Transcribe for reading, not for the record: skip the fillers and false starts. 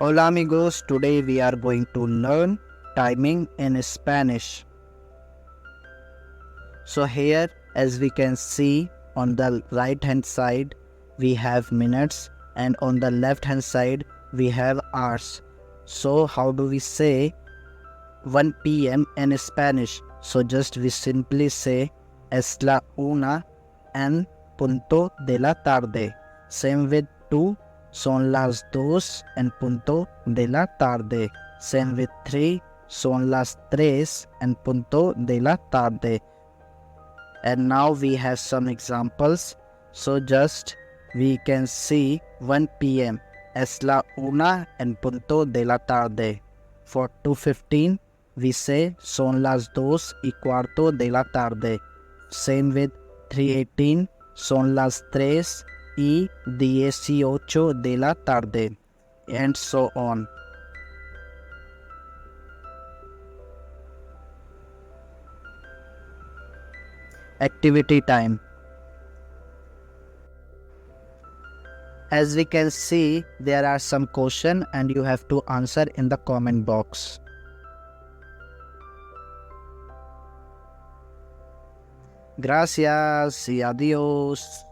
Hola amigos, today we are going to learn timing in Spanish. So here, as we can see on the right hand side we have minutes and on the left hand side we have hours. So how do we say 1 p.m. in Spanish? So just we simply say es la una en punto de la tarde. Same with 2, son las dos en punto de la tarde. Same with 3, son las tres en punto de la tarde. And now we have some examples. So just we can see 1 p.m. es la una en punto de la tarde. For 2:15 we say son las 2:15 de la tarde. Same with 3:18, son las 3:18 de la tarde, and so on. Activity time. As we can see, there are some questions and you have to answer in the comment box. Gracias y adiós.